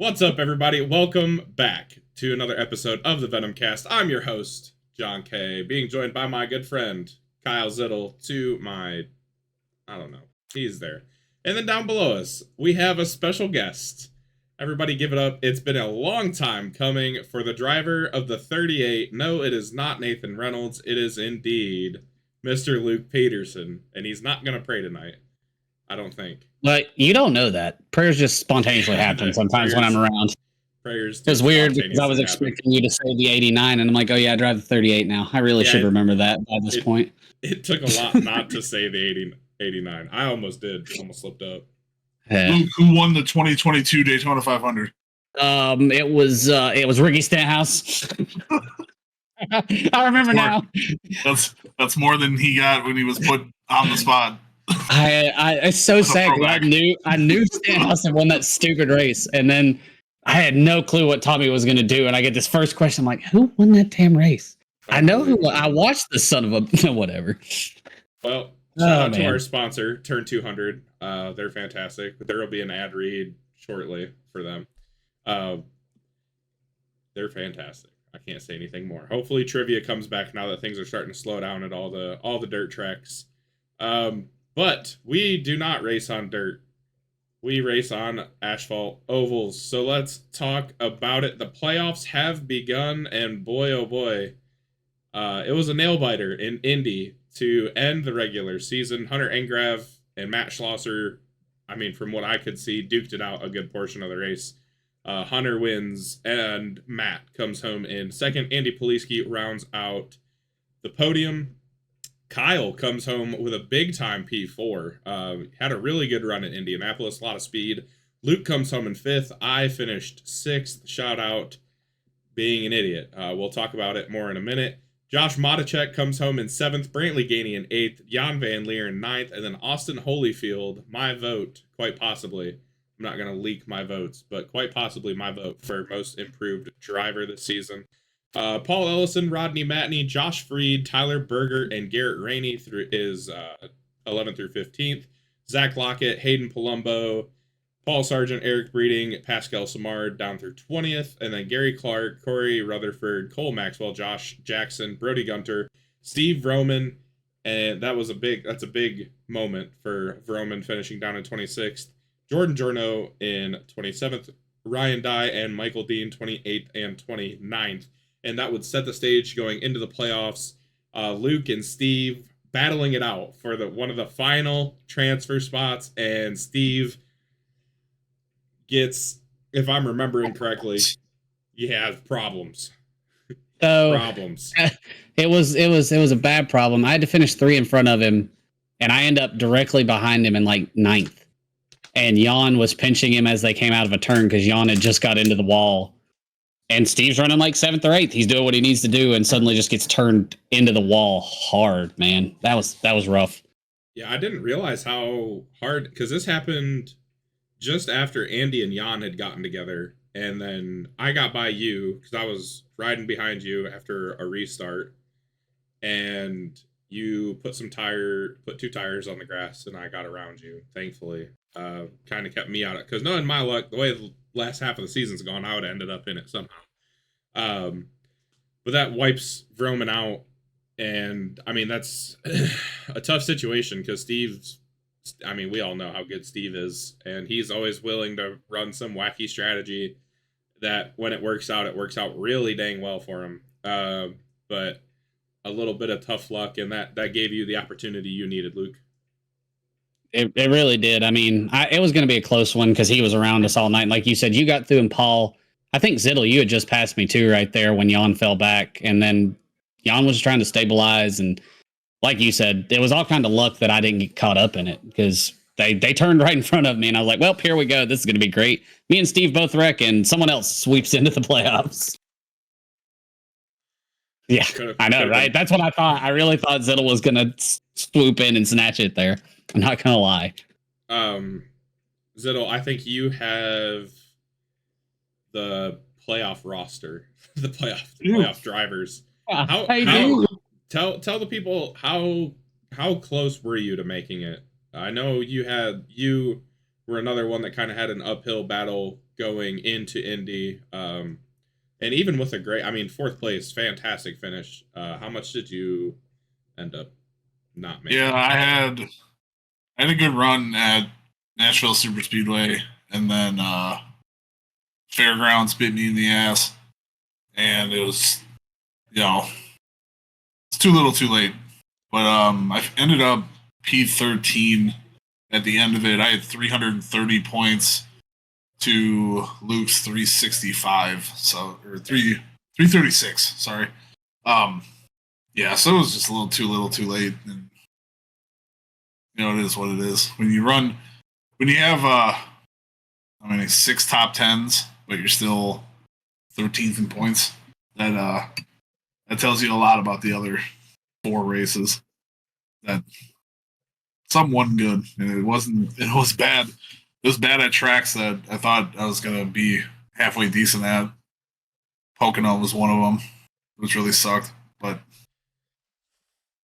What's up, everybody? Welcome back to another episode of the Venomcast. I'm your host, John K., being joined by my good friend, Kyle Zittle, to my, I don't know, he's there. And then down below us, we have a special guest. Everybody give it up. It's been a long time coming for the driver of the 38. No, it is not Nathan Reynolds. It is indeed Mr. Luke Peterson. And he's not going to pray tonight, I don't think. But you don't know that. Prayers just spontaneously happen sometimes when I'm around. Prayers. It was weird because I was expecting you to say the 89, and I'm like, oh yeah, I drive the 38 now. I really should remember that by this point. It took a lot not to say the 89. I almost did. Almost slipped up. Luke, who won the 2022 Daytona 500? It was Ricky Stenhouse. I remember now. That's more than he got when he was put on the spot. It's so sad because I knew Stenhouse had won that stupid race, and then I had no clue what Tommy was going to do, and I get this first question. I'm like, who won that damn race? I know who. I watched the son of a whatever. Well, shout out to our sponsor, Turn 200. They're fantastic. There will be an ad read shortly for them. They're fantastic. I can't say anything more. Hopefully, trivia comes back now that things are starting to slow down at all the dirt tracks. But we do not race on dirt. We race on asphalt ovals. So let's talk about it. The playoffs have begun, and boy, oh boy, it was a nail-biter in Indy to end the regular season. Hunter Engrav and Matt Schlosser, I mean, from what I could see, duked it out a good portion of the race. Hunter wins, and Matt comes home in second. Andy Poliski rounds out the podium. Kyle comes home with a big-time P4. Had a really good run in Indianapolis, a lot of speed. Luke comes home in fifth. I finished sixth. Shout out being an idiot. We'll talk about it more in a minute. Josh Matichek comes home in seventh. Brantley Gainey in eighth. Jan Van Leer in ninth. And then Austin Holyfield, my vote, quite possibly. I'm not going to leak my votes, but quite possibly my vote for most improved driver this season. Paul Ellison, Rodney Matney, Josh Freed, Tyler Berger, and Garrett Rainey is 11th through 15th. Zach Lockett, Hayden Palumbo, Paul Sargent, Eric Breeding, Pascal Samard down through 20th. And then Gary Clark, Corey Rutherford, Cole Maxwell, Josh Jackson, Brody Gunter, Steve Vroman. And that's a big moment for Vroman finishing down in 26th. Jordan Jorno in 27th. Ryan Dye and Michael Dean 28th and 29th. And that would set the stage going into the playoffs. Luke and Steve battling it out for one of the final transfer spots. And Steve gets, if I'm remembering correctly, he has problems. Problems. It was a bad problem. I had to finish 3 in front of him, and I end up directly behind him in like 9th. And Jan was pinching him as they came out of a turn because Jan had just got into the wall. And Steve's running like 7th or 8th. He's doing what he needs to do, and suddenly just gets turned into the wall hard, man. That was rough. Yeah, I didn't realize how hard, because this happened just after Andy and Jan had gotten together. And then I got by you, because I was riding behind you after a restart. And you put 2 tires on the grass, and I got around you, thankfully. Kind of kept me out of it. Because knowing my luck, the way the last half of the season's gone, I would have ended up in it somehow. But that wipes Vroman out. And, I mean, that's a tough situation because we all know how good Steve is. And he's always willing to run some wacky strategy that when it works out really dang well for him. But a little bit of tough luck, and that gave you the opportunity you needed, Luke. It really did. I mean, it was going to be a close one because he was around us all night. And like you said, you got through, and Paul, I think Zittle, you had just passed me too right there when Jan fell back. And then Jan was trying to stabilize. And like you said, it was all kind of luck that I didn't get caught up in it because they turned right in front of me. And I was like, well, here we go. This is going to be great. Me and Steve both wreck, and someone else sweeps into the playoffs. Yeah, I know, right? That's what I thought. I really thought Zittle was going to swoop in and snatch it there. I'm not going to lie. Zittle, I think you have the playoff roster, the playoff drivers. Tell the people how close were you to making it? I know you were another one that kind of had an uphill battle going into Indy. And even with a great, I mean, fourth place, fantastic finish. How much did you end up not making? Yeah, I had a good run at Nashville Super Speedway, and then Fairgrounds bit me in the ass, and it was, it's too little, too late. But I ended up P13 at the end of it. I had 330 points to Luke's 365, so or 336. Sorry. Yeah, so it was just a little too late, and it is what it is. When you have 6 top tens, but you're still 13th in points. That tells you a lot about the other 4 races. That some wasn't good, and it was bad. It was bad at tracks that I thought I was gonna be halfway decent at. Pocono was one of them, which really sucked, but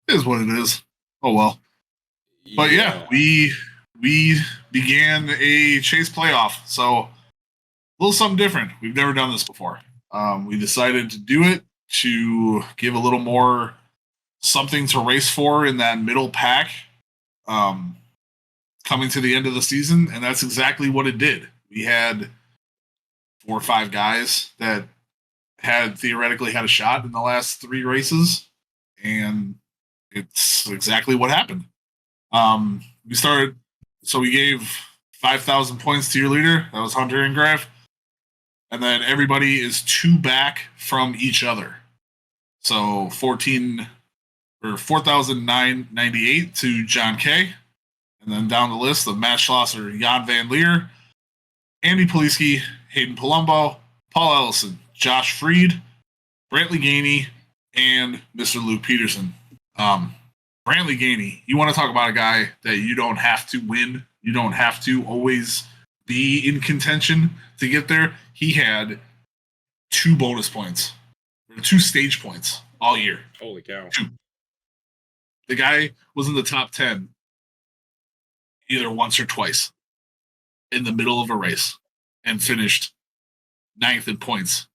it is what it is. Oh well. But yeah, we began a chase playoff, so a little something different. We've never done this before. We decided to do it to give a little more something to race for in that middle pack coming to the end of the season, and that's exactly what it did. We had 4 or 5 guys that had theoretically had a shot in the last 3 races, and it's exactly what happened. We gave 5,000 points to your leader. That was Hunter and Graf. And then everybody is 2 back from each other. So 4,998 to John K. And then down the list of Matt Schlosser, Jan Van Leer, Andy Poliski, Hayden Palumbo, Paul Ellison, Josh Freed, Brantley Gainey, and Mr. Luke Peterson. Brantley Gainey, you want to talk about a guy that you don't have to win. You don't have to always be in contention to get there. He had 2 bonus points, or 2 stage points all year. Holy cow. 2. The guy was in the top 10 either once or twice in the middle of a race and finished 9th in points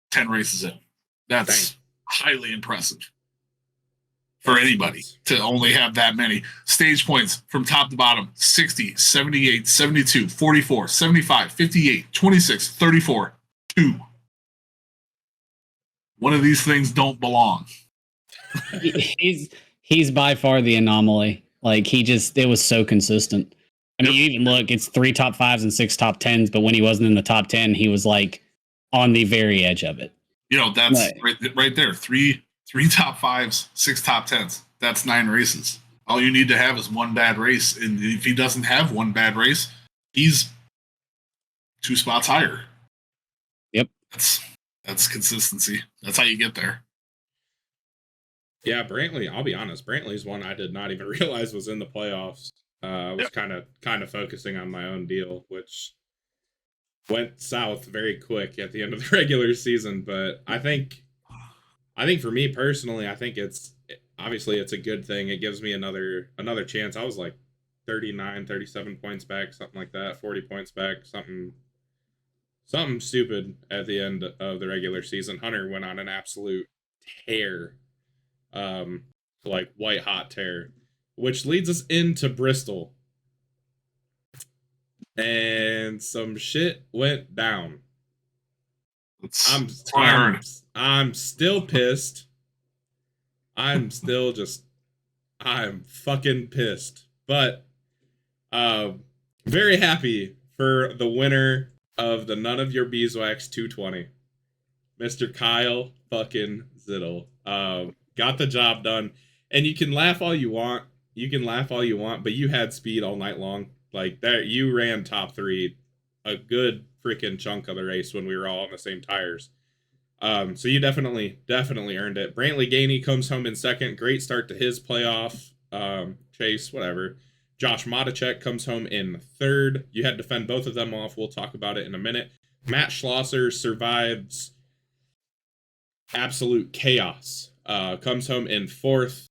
10 races in. That's highly impressive for anybody to only have that many stage points from top to bottom: 60, 78, 72, 44, 75, 58, 26, 34, 2. One of these things don't belong. He's by far the anomaly. Like, it was so consistent. I mean, you even look, it's 3 top 5s and 6 top 10s, but when he wasn't in the top 10, he was like on the very edge of it. That's right there. 3 top 5s, 6 top 10s. That's 9 races. All you need to have is 1 bad race. And if he doesn't have 1 bad race, he's 2 spots higher. Yep. That's consistency. That's how you get there. Yeah, Brantley, I'll be honest, Brantley's one I did not even realize was in the playoffs. I was kind of focusing on my own deal, which went south very quick at the end of the regular season. But I think for me personally, I think it's a good thing. It gives me another chance. I was like 39, 37 points back, something like that, 40 points back, something stupid at the end of the regular season. Hunter went on an absolute tear, like white hot tear, which leads us into Bristol. And some shit went down. I'm still pissed. I'm fucking pissed. But very happy for the winner of the None of Your Beeswax 220, Mr. Kyle fucking Zittel. Got the job done. And you can laugh all you want. But you had speed all night long. Like, that, you ran top 3 a good freaking chunk of the race when we were all on the same tires. So you definitely earned it. Brantley Gainey comes home in second. Great start to his playoff chase, whatever. Josh Matichek comes home in third. You had to fend both of them off. We'll talk about it in a minute. Matt Schlosser survives absolute chaos. Comes home in fourth.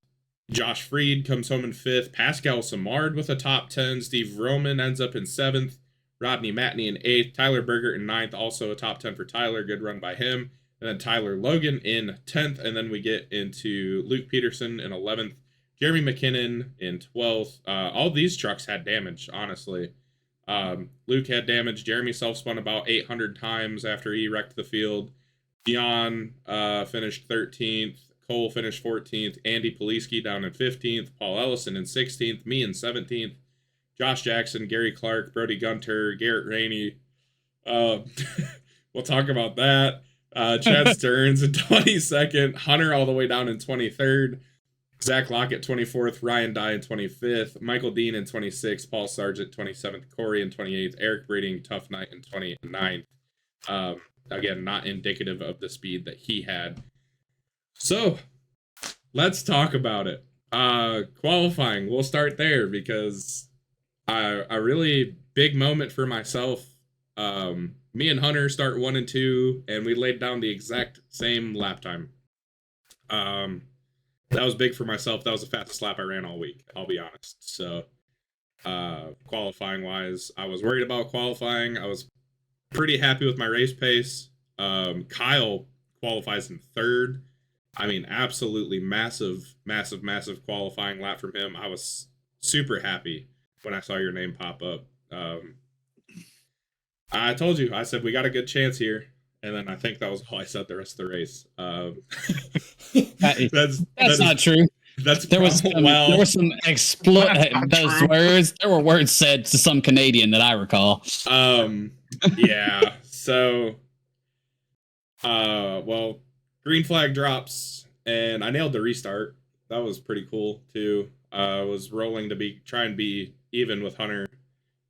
Josh Freed comes home in 5th. Pascal Samard with a top 10. Steve Roman ends up in 7th. Rodney Matney in 8th. Tyler Berger in 9th. Also a top 10 for Tyler. Good run by him. And then Tyler Logan in 10th. And then we get into Luke Peterson in 11th. Jeremy McKinnon in 12th. All these trucks had damage, honestly. Luke had damage. Jeremy self-spun about 800 times after he wrecked the field. Dion finished 13th. Cole finished 14th. Andy Poliski down in 15th. Paul Ellison in 16th. Me in 17th. Josh Jackson, Gary Clark, Brody Gunter, Garrett Rainey. We'll talk about that. Chad Stearns in 22nd. Hunter all the way down in 23rd. Zach Lockett 24th. Ryan Dye in 25th. Michael Dean in 26th. Paul Sargent 27th. Corey in 28th. Eric Breeding, Tough Night in 29th. Again, not indicative of the speed that he had. So, let's talk about it. Qualifying, we'll start there because a really big moment for myself. Me and Hunter start 1 and 2, and we laid down the exact same lap time. That was big for myself. That was the fastest lap I ran all week, I'll be honest. So, qualifying wise, I was worried about qualifying. I was pretty happy with my race pace. Kyle qualifies in 3rd. I mean, absolutely massive qualifying lap from him. I was super happy when I saw your name pop up. I told you, I said, we got a good chance here. And then I think that was all I said the rest of the race. That's not true. There were some words. There were words said to some Canadian that I recall. Yeah. So, well, green flag drops, and I nailed the restart. That was pretty cool too. I was rolling to try and be even with Hunter,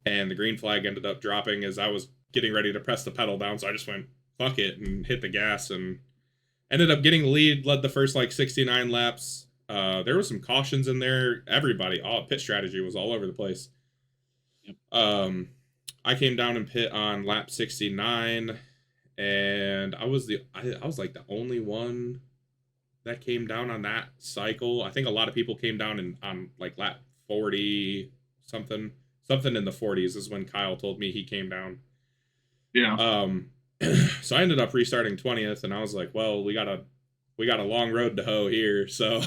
and the green flag ended up dropping as I was getting ready to press the pedal down. So I just went fuck it and hit the gas and ended up getting the lead. Led the first 69 laps. There was some cautions in there. Everybody, all pit strategy was all over the place. Yep. I came down and pit on lap 69, and I was like the only one that came down on that cycle. I think a lot of people came down on like lap 40 something in the 40s is when Kyle told me he came down. Yeah. So I ended up restarting 20th, and I was like, well, we got a long road to hoe here. So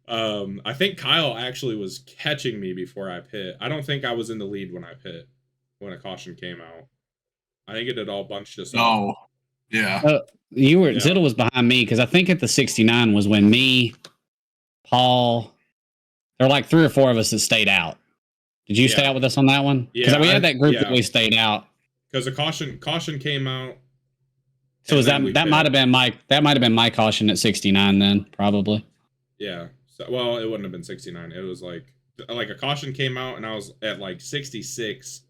I think Kyle actually was catching me before I pit. I don't think I was in the lead when I pit, when a caution came out. I think it had all bunched us up. Oh, yeah. Ziddle was behind me because I think at the 69 was when me, Paul, there were like 3 or 4 of us that stayed out. Did you stay out with us on that one? Because we had that group that we stayed out. Because a caution came out. So was that might have been my caution at 69 then, probably. Yeah. So, well, it wouldn't have been 69. It was like a caution came out, and I was at like 66,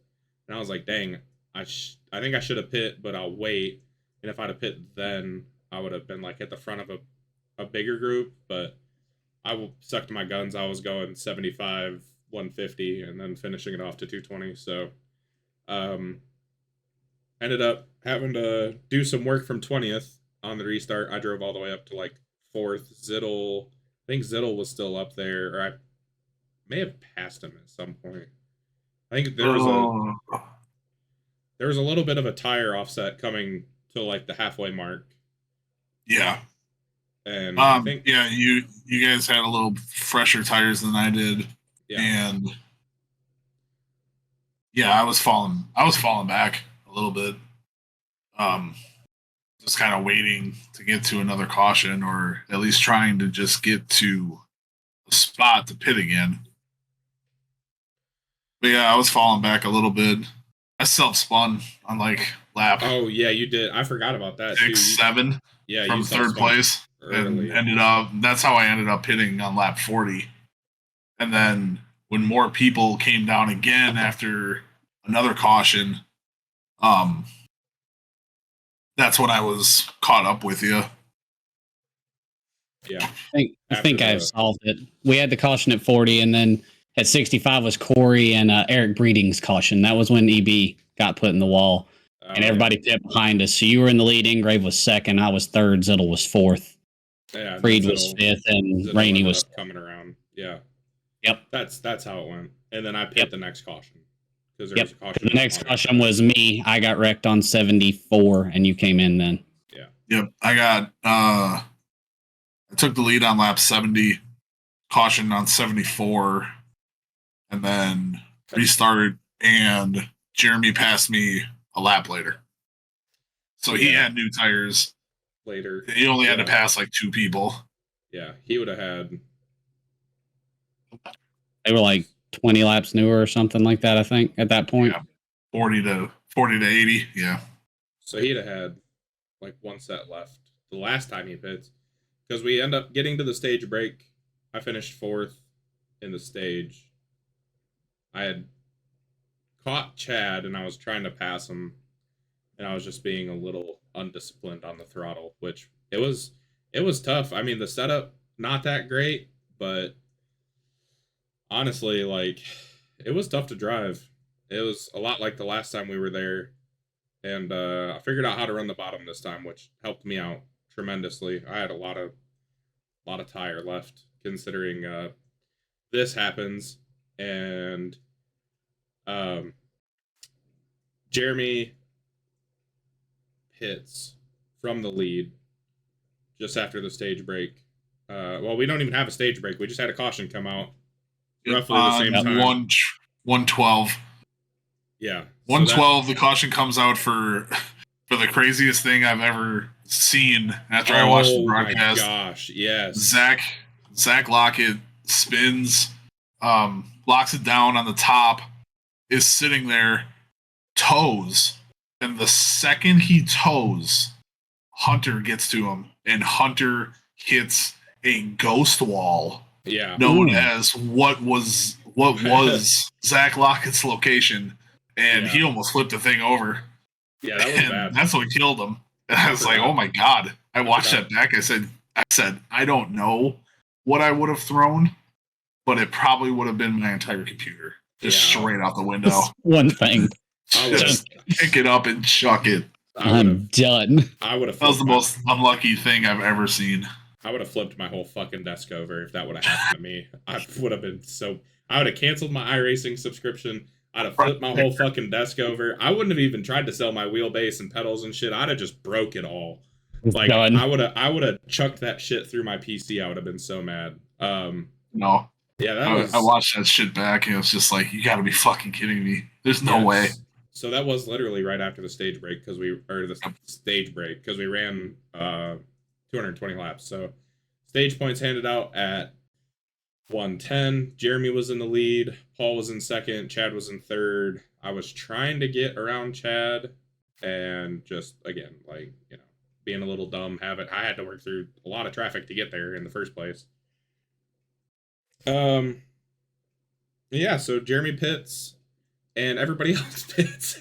and I was like, dang, I think I should have pit, but I'll wait. And if I'd have pit then, I would have been like at the front of a bigger group. But I stuck to my guns. I was going 75, 150, and then finishing it off to 220. So, ended up having to do some work from 20th on the restart. I drove all the way up to like 4th. I think Ziddle was still up there, or I may have passed him at some point. I think there was a little bit of a tire offset coming to like the halfway mark. Yeah. And I think you guys had a little fresher tires than I did. Yeah. And yeah, I was falling back a little bit. Just kind of waiting to get to another caution, or at least trying to just get to a spot to pit again. But yeah, I was falling back a little bit. I self-spun on like lap. Oh yeah, you did. I forgot about that. 6, 7. Yeah, from you 3rd place, early. and that's how I ended up pitting on lap 40. And then when more people came down again after another caution, that's when I was caught up with you. Yeah. I think I've solved it. We had the caution at 40, and then at 65 was Corey and Eric Breeding's caution. That was when EB got put in the wall, and everybody pit behind us. So you were in the lead. Ingrave was 2nd. I was 3rd. Ziddle was 4th. Yeah, and then Creed was fifth, and Zitto Rainey ended was. up coming around. Yeah. Yep. That's how it went. And then I picked Yep. the next caution because there Yep. was a caution. The next caution was me. I got wrecked on 74, and you came in then. Yeah. Yep. I took the lead on lap 70, caution on 74, and then restarted, and Jeremy passed me a lap later. So he had new tires later. He only had to pass like 2 people. Yeah, he would have had. They were like 20 laps newer or something like that, I think, at that point. Yeah. 40 to 80. Yeah. So he'd have had like one set left the last time he pits, because we end up getting to the stage break. I finished 4th in the stage. I had caught Chad and I was trying to pass him, and I was just being a little undisciplined on the throttle, which it was tough. I mean, the setup not that great, but honestly, like, it was tough to drive. It was a lot like the last time we were there, and I figured out how to run the bottom this time, which helped me out tremendously. I had a lot of tire left, considering this happens, and Jeremy hits from the lead just after the stage break. Well, we don't even have a stage break. We just had a caution come out roughly the same time. 112. Yeah. 112, the caution comes out for the craziest thing I've ever seen after I watched the broadcast. Oh my gosh, yes. Zach Lockett spins, locks it down on the top, is sitting there, toes, and the second he toes, Hunter gets to him, and Hunter hits a ghost wall. Yeah. Known as what was Zach Lockett's location, and he almost flipped the thing over. Yeah, that was bad. That's what killed him. And I was like, oh my god. I watched that back. I said, I don't know what I would have thrown, but it probably would have been my entire computer. Just straight out the window. One thing. Just pick it up and chuck it. I'm done. I would have. That was the most unlucky thing I've ever seen. I would have flipped my whole fucking desk over if that would have happened to me. I would have been so. I would have canceled my iRacing subscription. I'd have flipped my whole fucking desk over. I wouldn't have even tried to sell my wheelbase and pedals and shit. I'd have just broke it all. Like, I would have chucked that shit through my PC. I would have been so mad. No. Yeah, I watched that shit back, and it was just like, you got to be fucking kidding me. There's no way. So that was literally right after the stage break because we ran 220 laps. So stage points handed out at 110. Jeremy was in the lead. Paul was in second. Chad was in third. I was trying to get around Chad, and just, again, like, you know, being a little dumb. I had to work through a lot of traffic to get there in the first place. Yeah, so Jeremy pits and everybody else pits.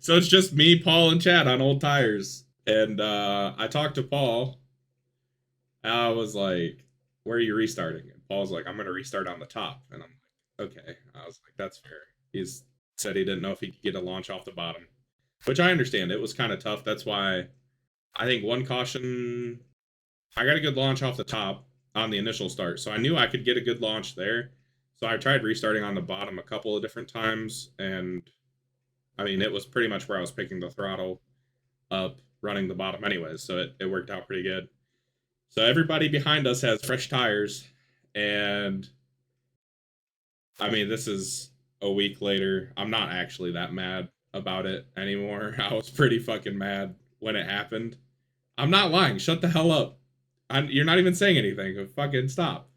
So it's just me, Paul, and Chad on old tires. And I talked to Paul. I was like, where are you restarting? And Paul's like, I'm going to restart on the top. And I'm like, okay. I was like, that's fair. He's said he didn't know if he could get a launch off the bottom, which I understand. It was kind of tough. That's why I think one caution, I got a good launch off the top on the initial start. So I knew I could get a good launch there. So I tried restarting on the bottom a couple of different times. And I mean, it was pretty much where I was picking the throttle up, running the bottom anyways. So it worked out pretty good. So everybody behind us has fresh tires. And I mean, this is a week later. I'm not actually that mad about it anymore. I was pretty fucking mad when it happened. I'm not lying. Shut the hell up. You're not even saying anything. Fucking stop.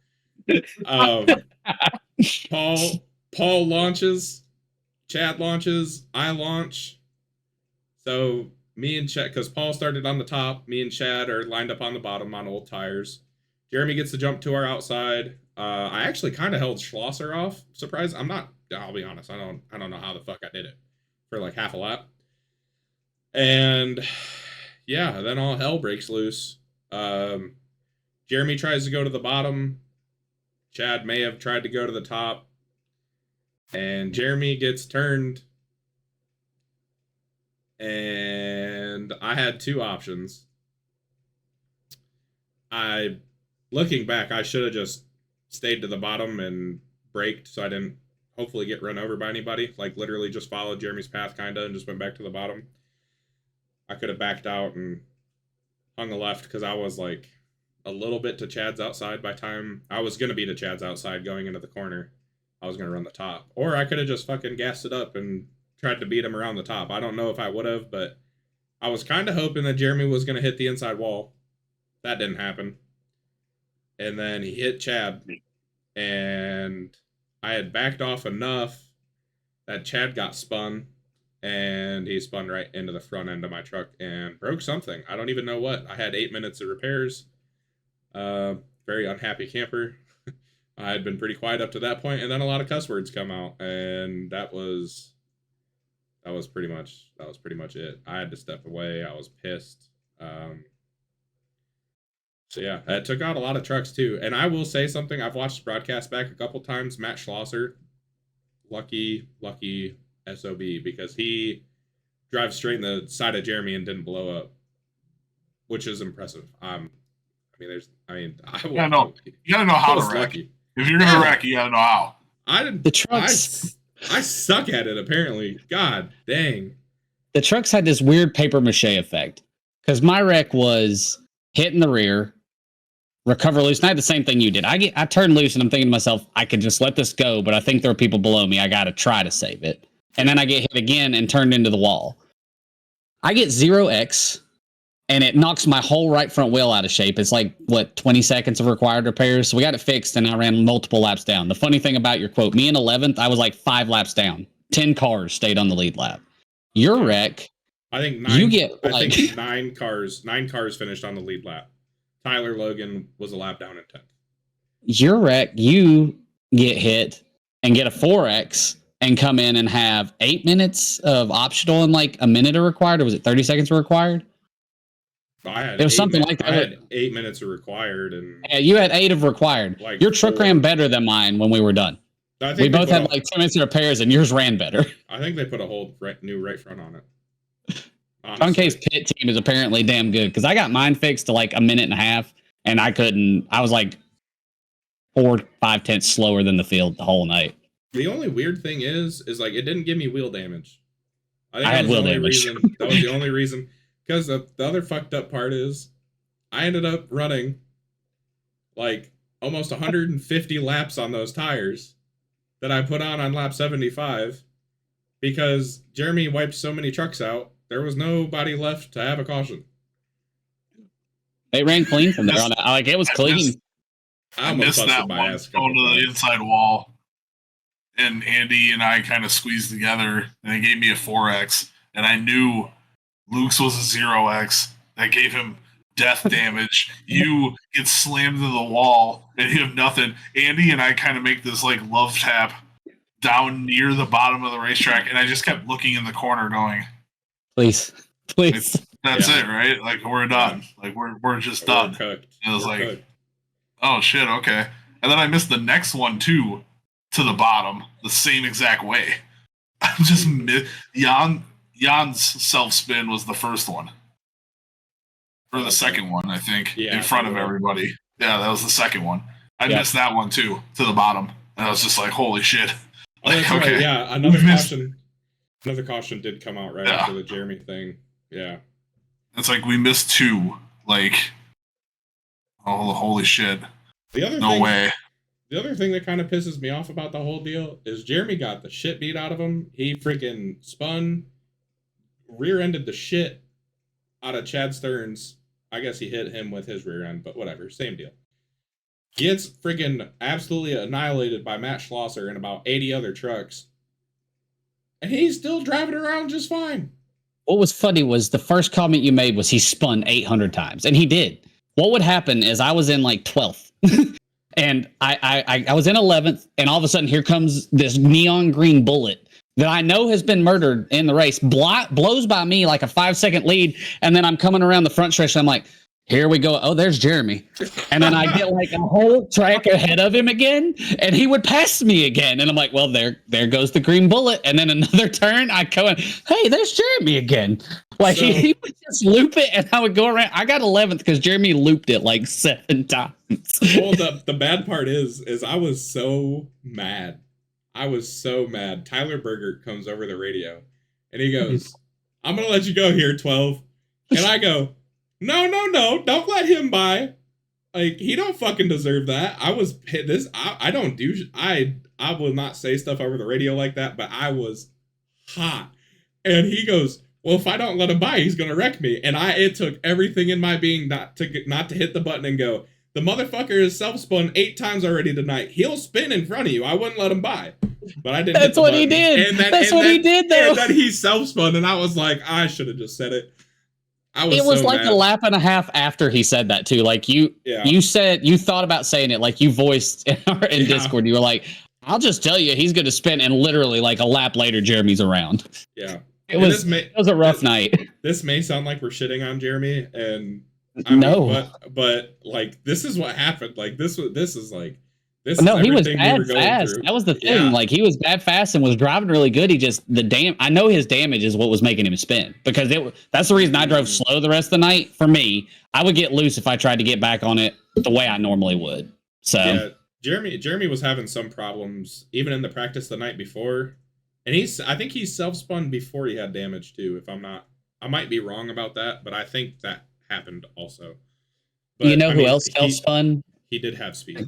Paul launches, Chad launches, I launch. So me and Chad, because Paul started on the top, me and Chad are lined up on the bottom on old tires. Jeremy gets to jump to our outside. I actually kind of held Schlosser off. Surprise! I'll be honest. I don't know how the fuck I did it for like half a lap. And yeah, then all hell breaks loose. Jeremy tries to go to the bottom. Chad may have tried to go to the top. And Jeremy gets turned. And I had two options. Looking back, I should have just stayed to the bottom and braked so I didn't hopefully get run over by anybody. Like literally just followed Jeremy's path kinda and just went back to the bottom. I could have backed out and hung a left because I was like a little bit to Chad's outside by time I was gonna be to Chad's outside going into the corner. I was gonna run the top. Or I could have just fucking gassed it up and tried to beat him around the top. I don't know if I would have, but I was kind of hoping that Jeremy was gonna hit the inside wall. That didn't happen. And then he hit Chad, and I had backed off enough that Chad got spun, and he spun right into the front end of my truck and broke something. I don't even know what. I had 8 minutes of repairs. Very unhappy camper. I had been pretty quiet up to that point, and then a lot of cuss words come out, and that was pretty much it. I had to step away. I was pissed. So yeah, it took out a lot of trucks too. And I will say something. I've watched the broadcast back a couple times. Matt Schlosser, lucky SOB, because he drives straight in the side of Jeremy and didn't blow up, which is impressive. I you gotta know how to wreck. Lucky. If you're gonna wreck, you gotta know how. The trucks. I suck at it apparently. God dang. The trucks had this weird paper mache effect because my wreck was hit in the rear, recover loose, and I had the same thing you did. I turned loose and I'm thinking to myself, I could just let this go, but I think there are people below me. I got to try to save it. And then I get hit again and turned into the wall. I get 0x and it knocks my whole right front wheel out of shape. It's like, 20 seconds of required repairs. So we got it fixed and I ran multiple laps down. The funny thing about your quote, me in 11th, I was like 5 laps down. 10 cars stayed on the lead lap. Your wreck, I think nine cars finished on the lead lap. Tyler Logan was a lap down in 10th. Your wreck, you get hit and get a 4X and come in and have 8 minutes of optional and like a minute of required, or was it 30 seconds of required? It was something like that. I had 8 minutes of required, and yeah, you had 8 of required. Like your truck ran better than mine when we were done. We both had like 10 minutes of repairs, and yours ran better. I think they put a whole new right front on it. John K's pit team is apparently damn good because I got mine fixed to like a minute and a half, and I was like 4-5 tenths slower than the field the whole night. The only weird thing is like it didn't give me wheel damage. I had wheel damage. That was the only reason. Because the other fucked up part is I ended up running like almost 150 laps on those tires that I put on lap 75 because Jeremy wiped so many trucks out. There was nobody left to have a caution. They ran clean from there on. Like it was clean. I missed that one going to the inside wall, and Andy and I kind of squeezed together, and it gave me a 4X, and I knew Luke's was a 0X. That gave him death damage. You get slammed to the wall, and you have nothing. Andy and I kind of make this like love tap down near the bottom of the racetrack, and I just kept looking in the corner, going, "Please." That's it, right? Like we're done. Like we're just done. Cooked. And it was like, cooked. Oh shit, okay. And then I missed the next one too, to the bottom, the same exact way. I just Jan's self spin was the first one, or the second one, I think, in front of everybody. Yeah, that was the second one. I missed that one too, to the bottom, and I was just like, holy shit. Like, okay, right. Yeah, another caution did come out right after the Jeremy thing. Yeah. It's like we missed 2. Like, oh, holy shit. No way. The other thing that kind of pisses me off about the whole deal is Jeremy got the shit beat out of him. He freaking spun, rear-ended the shit out of Chad Stearns. I guess he hit him with his rear end, but whatever. Same deal. Gets freaking absolutely annihilated by Matt Schlosser and about 80 other trucks. And he's still driving around just fine. What was funny was the first comment you made was he spun 800 times, and he did. What would happen is I was in like 12th, and I was in 11th, and all of a sudden here comes this neon green bullet that I know has been murdered in the race, blows by me like a 5-second lead, and then I'm coming around the front stretch, and I'm like, here we go. Oh, there's Jeremy. And then I get like a whole track ahead of him again, and he would pass me again. And I'm like, well, there goes the green bullet. And then another turn, I go in, hey, there's Jeremy again. Like So- he would just loop it, and I would go around. I got 11th because Jeremy looped it like 7 times. Well, the bad part is I was so mad. I was so mad. Tyler Bergert comes over the radio, and he goes, "I'm gonna let you go here, 12." And I go, "No, don't let him by. Like he don't fucking deserve that." I was this. I don't do. I will not say stuff over the radio like that. But I was hot, and he goes, "Well, if I don't let him by, he's gonna wreck me." And it took everything in my being not to hit the button and go. The motherfucker is self-spun 8 times already tonight. He'll spin in front of you. I wouldn't let him by. But I didn't. That's what he did. That's what he did, though. And then he self-spun, and I was like, I should have just said it. It was so like mad. a lap and a half after he said that too. Like you said, you thought about saying it. Like you voiced in Discord, you were like, "I'll just tell you, he's going to spin." And literally, like a lap later, Jeremy's around. Yeah, it was a rough night. This may sound like we're shitting on Jeremy, and but like this is what happened. Like this is like. No, he was bad fast. That was the thing. Yeah. Like he was bad fast and was driving really good. He just I know his damage is what was making him spin because that's the reason I drove slow the rest of the night. For me, I would get loose if I tried to get back on it the way I normally would. So yeah, Jeremy was having some problems even in the practice the night before, and I think he self spun before he had damage too. If I might be wrong about that, but I think that happened also. But, you know who else self spun? He did have speed.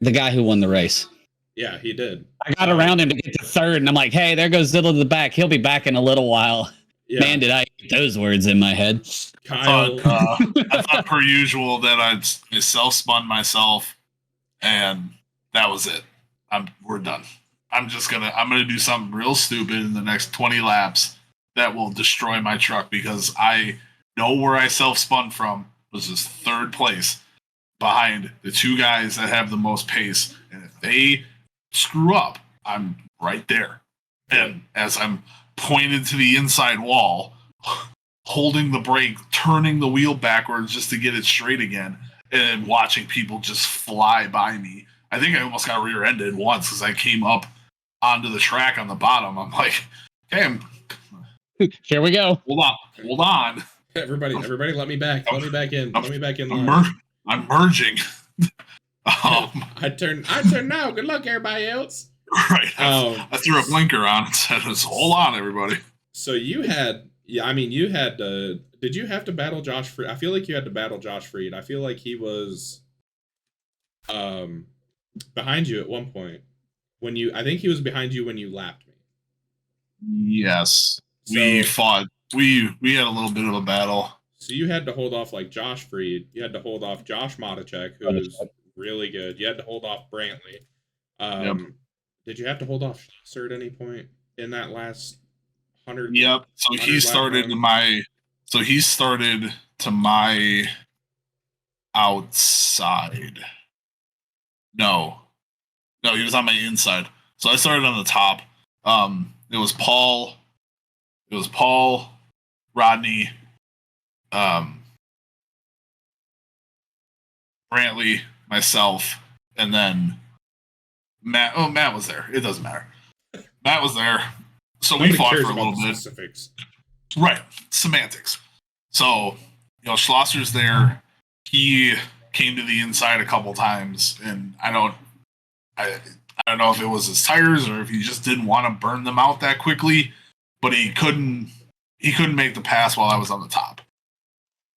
The guy who won the race. Yeah, he did. I got around him to get to third, and I'm like, "Hey, there goes Ziddle to the back. He'll be back in a little while." Yeah. Man, did I get those words in my head. Kyle. I thought per usual that I'd self-spun myself, and that was it. We're done. I'm gonna do something real stupid in the next 20 laps that will destroy my truck because I know where I self-spun from was just third place. Behind the 2 guys that have the most pace, and if they screw up, I'm right there. And as I'm pointed to the inside wall, holding the brake, turning the wheel backwards just to get it straight again, and watching people just fly by me. I think I almost got rear-ended once because I came up onto the track on the bottom. I'm like, "Okay, here we go. Hold on. Everybody, let me back. Let me back in. Let me back in. I'm merging." I turn now. Good luck, everybody else. Right. I threw a blinker on and said, "Hold on, everybody." So you had, did you have to battle Josh Freed? I feel like you had to battle Josh Freed. I feel like he was behind you at one point. I think he was behind you when you lapped me. Yes. We fought. We had a little bit of a battle. So you had to hold off like Josh Freed. You had to hold off Josh Matichek, who's really good. You had to hold off Brantley. Did you have to hold off Schlosser at any point in that last 100? Yep. So he started to my outside. No, he was on my inside. So I started on the top. It was Paul, Rodney, Brantley, myself, and then Matt. Oh, Matt was there. It doesn't matter. Matt was there. So we fought for a little bit. Specifics. Right. Semantics. So, Schlosser's there. He came to the inside a couple times, and I don't know if it was his tires or if he just didn't want to burn them out that quickly, but he couldn't make the pass while I was on the top.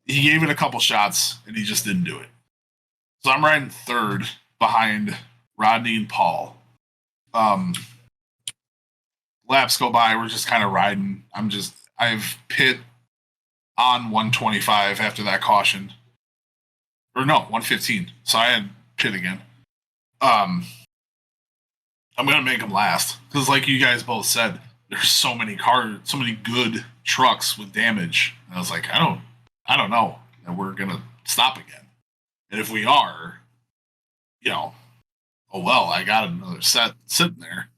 He gave it a couple shots, and he just didn't do it. So I'm riding third behind Rodney and Paul. Laps go by, we're just kind of riding. I've pit on 125 after that caution. Or no, 115. So I had pit again. I'm going to make them last. Because like you guys both said, there's so many good trucks with damage. And I was like, I don't know. And we're going to stop again. And if we are, oh well, I got another set sitting there.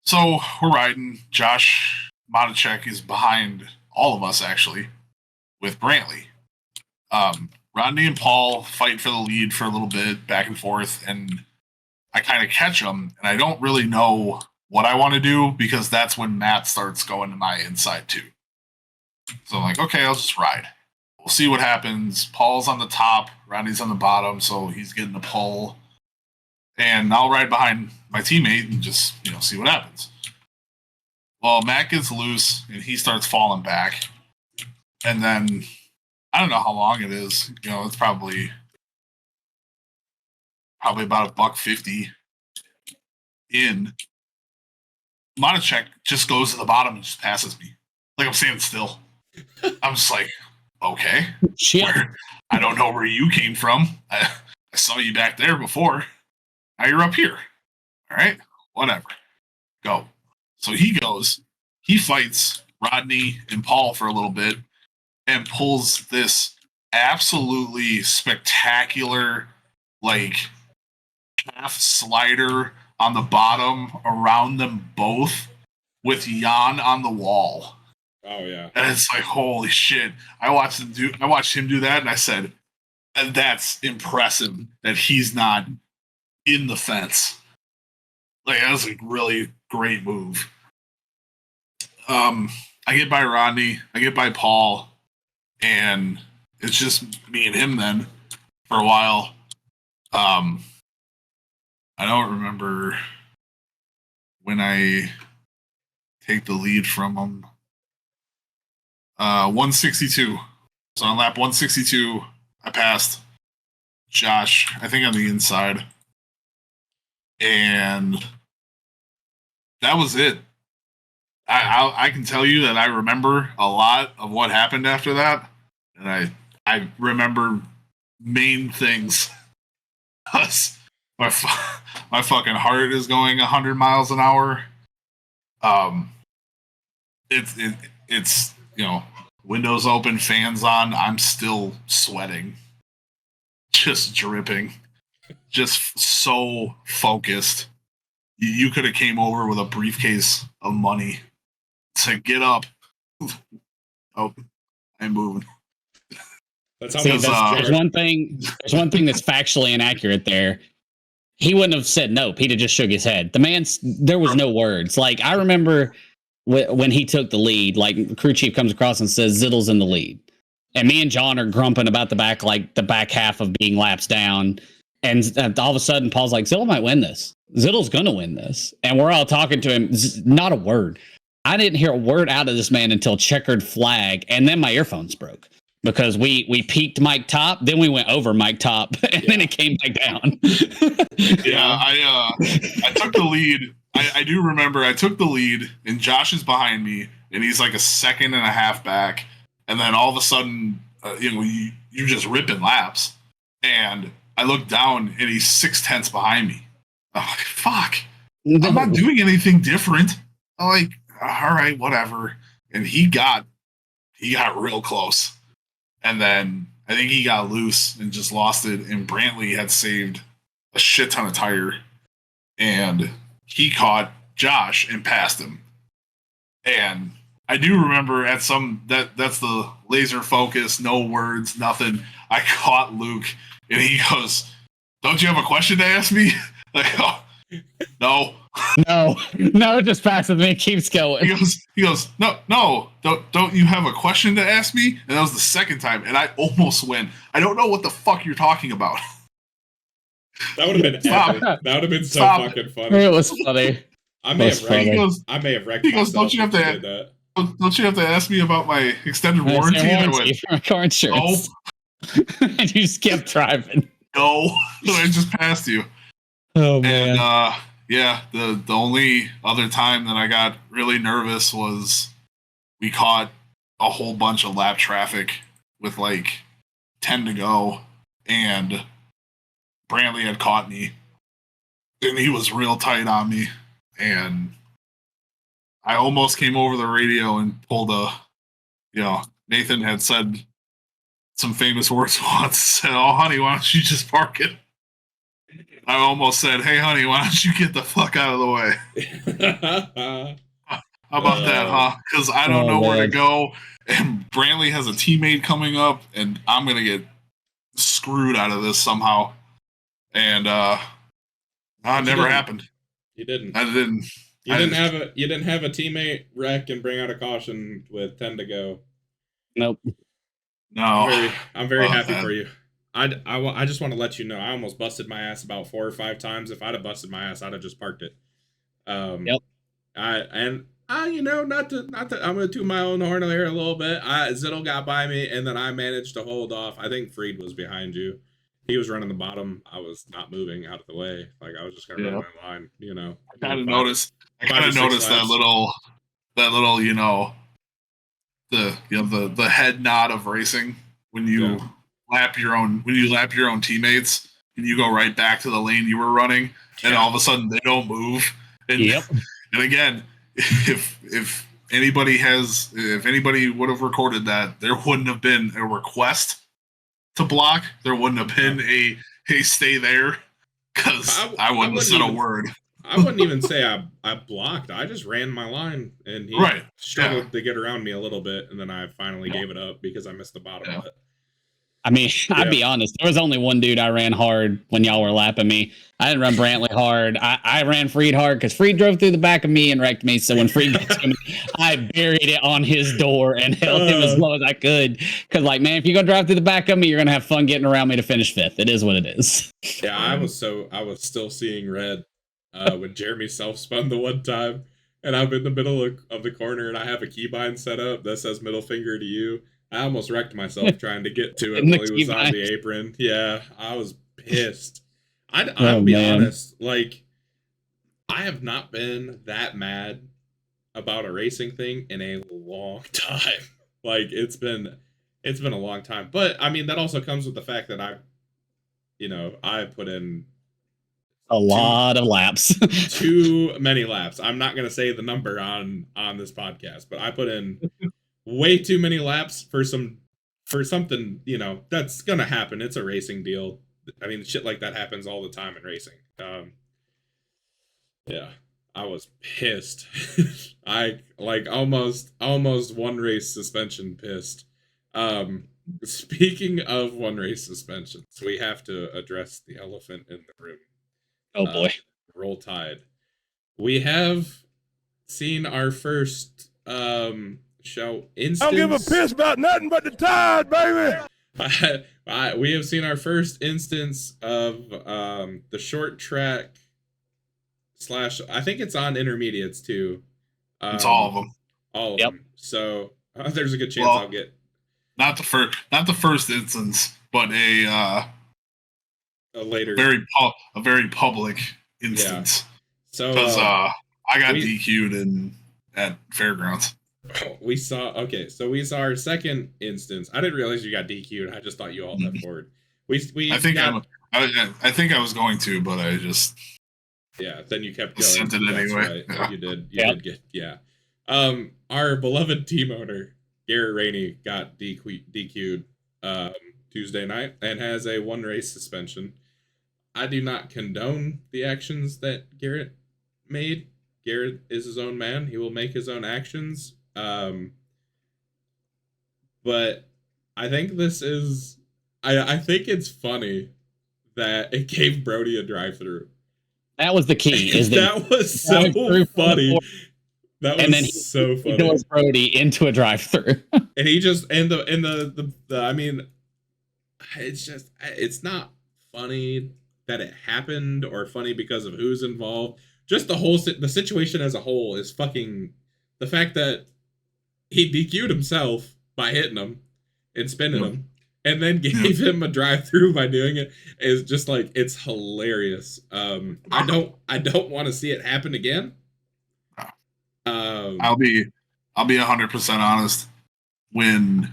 So we're riding. Josh Matichek is behind all of us, actually, with Brantley. Rodney and Paul fight for the lead for a little bit, back and forth, and I kind of catch them, and I don't really know what I want to do because that's when Matt starts going to my inside too. So I'm like, okay, I'll just ride. We'll see what happens. Paul's on the top, Rodney's on the bottom, so he's getting the pole. And I'll ride behind my teammate and just, see what happens. Well, Matt gets loose and he starts falling back. And then I don't know how long it is. It's probably about $1.50 in. Monachek just goes to the bottom and just passes me. Like I'm standing still. I'm just like, okay. I don't know where you came from. I saw you back there before. Now you're up here. All right. Whatever. Go. So he goes. He fights Rodney and Paul for a little bit and pulls this absolutely spectacular, half slider on the bottom around them both with Jan on the wall. Oh yeah. And it's like, holy shit. I watched him do that and I said, and that's impressive that he's not in the fence. That was a really great move. I get by Rodney, I get by Paul, and it's just me and him then for a while. I don't remember when I take the lead from him. 162. So on lap 162, I passed Josh, I think on the inside. And that was it. I can tell you that I remember a lot of what happened after that. And I remember main things. My fucking heart is going 100 miles an hour. It's windows open, fans on. I'm still sweating, just dripping, just so focused. You could have came over with a briefcase of money to get up. Oh, I'm moving. That's there's one thing that's factually inaccurate there. He wouldn't have said nope. He'd have just shook his head. There was no words. Like, I remember when he took the lead, like, crew chief comes across and says Zittle's in the lead. And me and John are grumping about the back half of being laps down. And all of a sudden, Paul's like, Zittle might win this. Zittle's going to win this. And we're all talking to him. Not a word. I didn't hear a word out of this man until checkered flag. And then my earphones broke. Because we peaked Mike Top, then we went over Mike Top, and then it came back down. I took the lead. I do remember I took the lead, and Josh is behind me, and he's like a second and a half back. And then all of a sudden, you're just ripping laps. And I look down, and he's 0.6 behind me. I'm like, fuck. I'm not doing anything different. I'm like, all right, whatever. And he got real close. And then I think he got loose and just lost it. And Brantley had saved a shit ton of tire. And he caught Josh and passed him. And I do remember that's the laser focus, no words, nothing. I caught Luke and he goes, "Don't you have a question to ask me?" Like, oh, no. No, just passes me, keeps going. He goes, no, don't you have a question to ask me? And that was the second time, and I almost went, "I don't know what the fuck you're talking about." That would have been epic. That would have been so fucking funny. It was funny. I may have wrecked myself. Don't you have to ask me about my extended warranty? I went, for my car insurance. No. And you just kept driving. No, I just passed you. Oh man. And the only other time that I got really nervous was we caught a whole bunch of lap traffic with like 10 to go, and Brantley had caught me, and he was real tight on me, and I almost came over the radio and pulled Nathan had said some famous words once, said, "Oh honey, why don't you just park it?" I almost said, "Hey, honey, why don't you get the fuck out of the way?" How about that, huh? Because I don't know where to go, and Brantley has a teammate coming up, and I'm gonna get screwed out of this somehow. And it never happened. You didn't. I didn't. You didn't have a teammate wreck and bring out a caution with 10 to go. Nope. No. I'm very happy man. for you. I just want to let you know I almost busted my ass about 4 or 5 times. If I'd have busted my ass, I'd have just parked it. Yep. Not to I'm gonna toot my own horn here a little bit. Zittle got by me, and then I managed to hold off. I think Freed was behind you. He was running the bottom. I was not moving out of the way. Like I was just gonna run my line. I kind of noticed. I kind of 5 or 6 noticed that laps. little, the head nod of racing when you lap your own teammates and you go right back to the lane you were running, and all of a sudden they don't move. And, and again, if anybody would have recorded that, there wouldn't have been a request to block. There wouldn't have been a hey, stay there, because I wouldn't have said a word. I wouldn't even say I blocked. I just ran my line, and he struggled to get around me a little bit, and then I finally gave it up because I missed the bottom of it. I mean, I'd be honest. There was only one dude I ran hard when y'all were lapping me. I didn't run Brantley hard. I ran Freed hard because Freed drove through the back of me and wrecked me. So when Freed got to me, I buried it on his door and held him as low as I could. Because, like, man, if you go drive through the back of me, you're gonna have fun getting around me to finish 5th. It is what it is. Yeah, I was still seeing red when Jeremy self-spun the one time, and I'm in the middle of the corner, and I have a keybind set up that says middle finger to you. I almost wrecked myself trying to get to it while he was on the apron. Yeah, I was pissed. I'll be honest, like, I have not been that mad about a racing thing in a long time. Like, it's been a long time. But I mean, that also comes with the fact that I put in a lot of laps. Too many laps. I'm not going to say the number on this podcast, but I put in way too many laps for something, that's going to happen. It's a racing deal. I mean, shit like that happens all the time in racing. Yeah, I was pissed. I like almost one race suspension pissed. Speaking of one race suspensions, we have to address the elephant in the room. Oh boy. Roll Tide. We have seen our first show instance. I don't give a piss about nothing but the Tide, baby. We have seen our first instance of the short track / I think it's on intermediates too. It's all of them. All of them. So there's a good chance I'll get not the first instance, but a later a very public instance. Yeah. So because I got DQ'd at Fairgrounds. We saw our second instance. I didn't realize you got DQ'd. I just thought you all left forward. I think I was going to, but I just then you kept going. Sent it anyway. Right. Yeah. You did get our beloved team owner Garrett Rainey got DQ'd Tuesday night and has a 1 race suspension. I do not condone the actions that Garrett made. Garrett is his own man. He will make his own actions. But I think this is... I think it's funny that it gave Brody a drive-through. That was the key. That was so funny. That was so funny. He was Brody into a drive-through. And he just... And the I mean... It's not funny that it happened or funny because of who's involved. Just the situation as a whole is fucking... The fact that he DQ'd himself by hitting him and spinning him and then gave him a drive-through by doing it is just like, it's hilarious. I don't want to see it happen again. I'll be 100% honest. When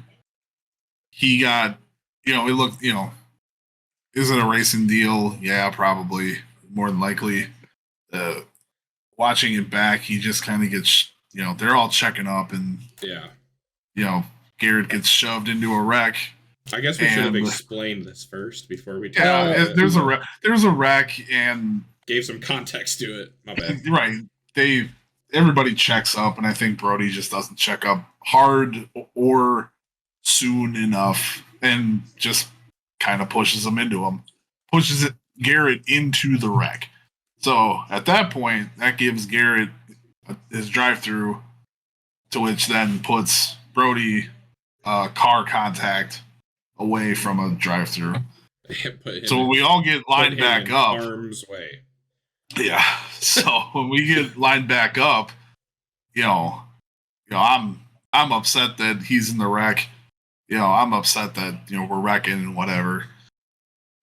he got, it looked, is it a racing deal? Yeah, probably, more than likely. Watching it back, he just kind of gets, they're all checking up, and Garrett gets shoved into a wreck. I guess we should have explained this first before we. There's a wreck, and gave some context to it. My bad. Right, everybody checks up, and I think Brody just doesn't check up hard or soon enough, and just kind of pushes Garrett into the wreck. So at that point, that gives Garrett his drive-through, to which then puts Brody car contact away from a drive-through. So when we all get lined back up, harm's way. Yeah. So when we get lined back up, I'm upset that he's in the wreck. I'm upset that we're wrecking and whatever.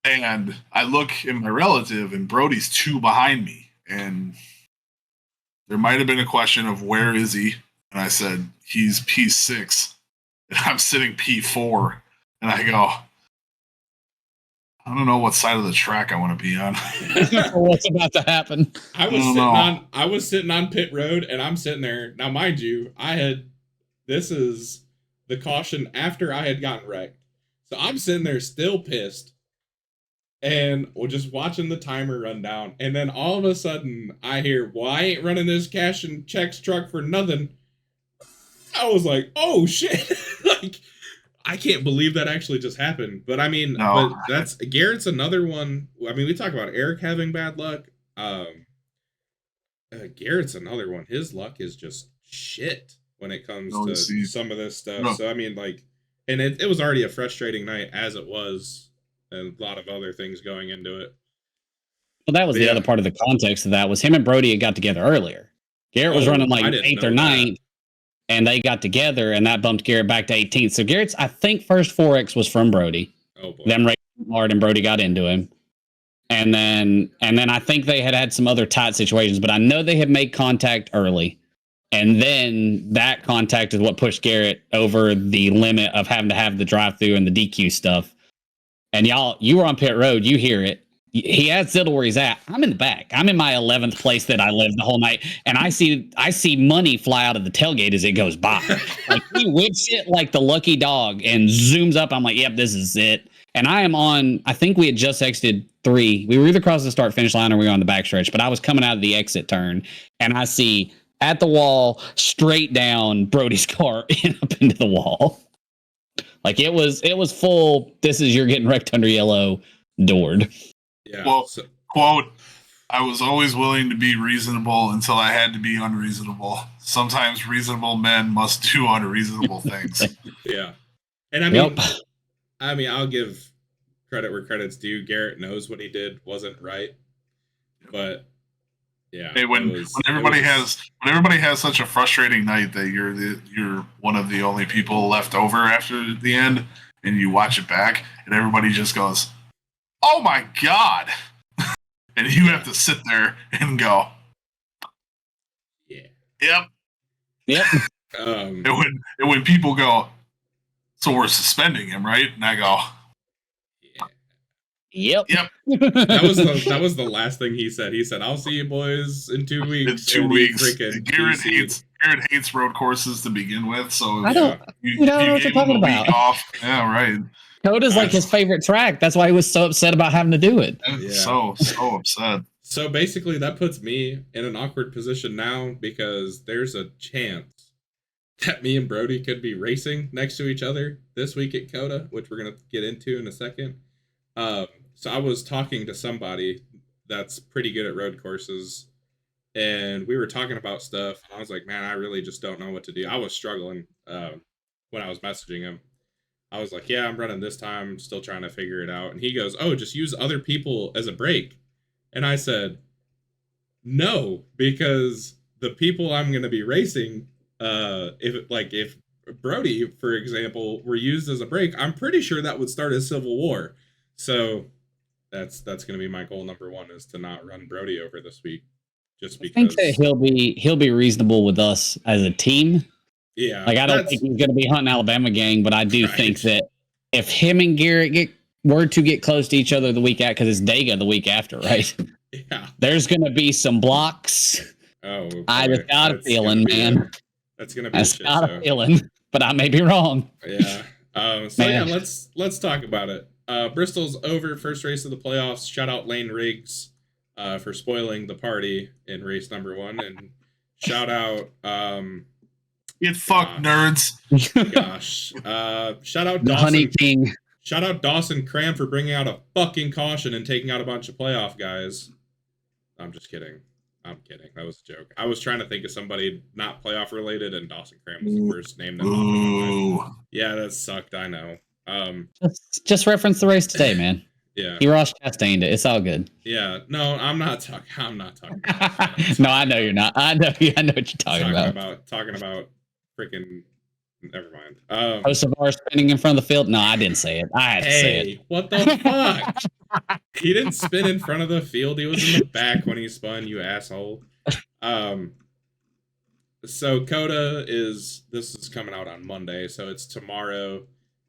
And I look at my relative, and Brody's 2 behind me, and there might have been a question of where is he, and I said he's P6, and I'm sitting P4, and I go, I don't know what side of the track I want to be on. What's about to happen? I was sitting on pit road, and I'm sitting there. Now, mind you, this is the caution after I had gotten wrecked. So I'm sitting there still pissed, and we're just watching the timer run down. And then all of a sudden, I hear, well, I ain't running this cash and checks truck for nothing. I was like, oh, shit. Like, I can't believe that actually just happened. But I mean, but that's Garrett's another one. I mean, we talk about Eric having bad luck. Garrett's another one. His luck is just shit when it comes to some of this stuff. No. So I mean, like, and it was already a frustrating night as it was, and a lot of other things going into it. Well, that was the other part of the context of that was him and Brody had got together earlier. Garrett was running like 8th or 9th. And they got together, and that bumped Garrett back to 18th. So Garrett's, I think, first 4X was from Brody. Oh boy! Them racing hard, and Brody got into him. And then I think they had some other tight situations, but I know they had made contact early, and then that contact is what pushed Garrett over the limit of having to have the drive-through and the DQ stuff. And you were on pit road, you hear it. He has Ziddle where he's at. I'm in the back. I'm in my 11th place that I lived the whole night, and I see money fly out of the tailgate as it goes by. Like he whips it like the lucky dog and zooms up. I'm like, yep, this is it. And I am on. I think we had just exited 3. We were either across the start finish line or we were on the backstretch. But I was coming out of the exit turn, and I see at the wall straight down Brody's car up into the wall. Like it was full. This is you're getting wrecked under yellow. Doored. Yeah. Well, quote, I was always willing to be reasonable until I had to be unreasonable. Sometimes reasonable men must do unreasonable things. Yeah. And I mean, I'll give credit where credit's due. Garrett knows what he did wasn't right. But yeah. Hey, when everybody has such a frustrating night that you're one of the only people left over after the end, and you watch it back and everybody just goes, oh my God. And you have to sit there and go, yeah. Yep. And when people go, so we're suspending him, right? And I go, Yep. That was the last thing he said. He said, I'll see you boys in 2 weeks. In 2 weeks. Garrett hates road courses to begin with, so I don't know what you're talking about. Off. Yeah, right. Coda's like his favorite track. That's why he was so upset about having to do it. Yeah. So upset. So basically, that puts me in an awkward position now because there's a chance that me and Brody could be racing next to each other this week at Coda, which we're going to get into in a second. So I was talking to somebody that's pretty good at road courses, and we were talking about stuff. And I was like, man, I really just don't know what to do. I was struggling when I was messaging him. I was like, yeah, I'm running this time, still trying to figure it out. And he goes, oh, just use other people as a break. And I said, no, because the people I'm going to be racing, if Brody, for example, were used as a break, I'm pretty sure that would start a civil war. So that's going to be my goal number 1 is to not run Brody over this week. Just because I think that he'll be reasonable with us as a team. Yeah. Like I don't think he's going to be hunting Alabama gang, but I do think that if him and Garrett were to get close to each other the week after, because it's Dega the week after, right? Yeah. There's going to be some blocks. Oh, boy. I just got a feeling, man. That's going to be a feeling, but I may be wrong. Yeah. Let's talk about it. Bristol's over, first race of the playoffs. Shout out Lane Riggs for spoiling the party in race number 1, and shout out get fucked, nerds. Gosh. Shout out the Dawson. Honey King. Shout out Dawson Cram for bringing out a fucking caution and taking out a bunch of playoff guys. I'm just kidding. I'm kidding. That was a joke. I was trying to think of somebody not playoff related, and Dawson Cram was the first name that popped in my mind. Ooh. Yeah, that sucked. I know. Just reference the race today, man. Yeah. He Ross Chastained it. It's all good. Yeah. No, I'm not talking. I'm not talking about that. No, I know you're not. I know what you're talking about. Talking about freaking. Never mind. Kosovar spinning in front of the field. No, I didn't say it. I had to say it. What the fuck? He didn't spin in front of the field. He was in the back when he spun. You asshole. So Coda this is coming out on Monday, so it's tomorrow.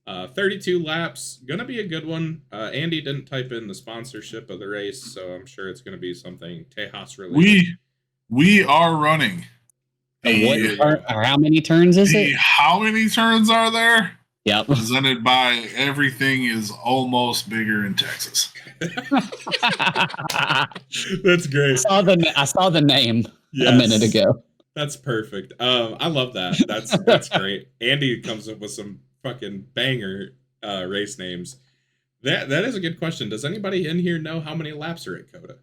32 laps, gonna be a good one. Andy didn't type in the sponsorship of the race, so I'm sure it's gonna be something Tejas related. We are running. How many turns is it? How many turns are there? Yep. Presented by Everything is Almost Bigger in Texas. That's great. I saw the name a minute ago. That's perfect. I love that. That's great. Andy comes up with some fucking banger race names. That is a good question. Does anybody in here know how many laps are at Coda?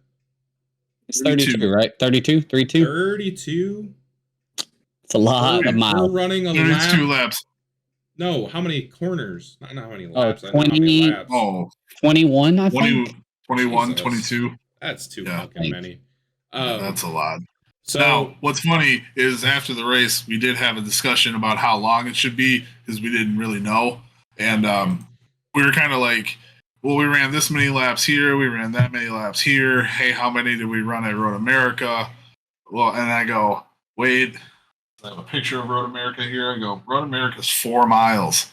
It's 32, right? 32? 32? 32? It's a lot of miles. We're running a 32 lap. laps. No, how many corners? Not how many laps. 20, I know how many laps. 21, I think. 21, Jesus. 22. That's too fucking many. That's a lot. So now, what's funny is after the race, we did have a discussion about how long it should be because we didn't really know. And we were kind of like, well, we ran this many laps here. We ran that many laps here. Hey, how many did we run at Road America? Well, and I go, wait, I have a picture of Road America here. I go, Road America's 4 miles.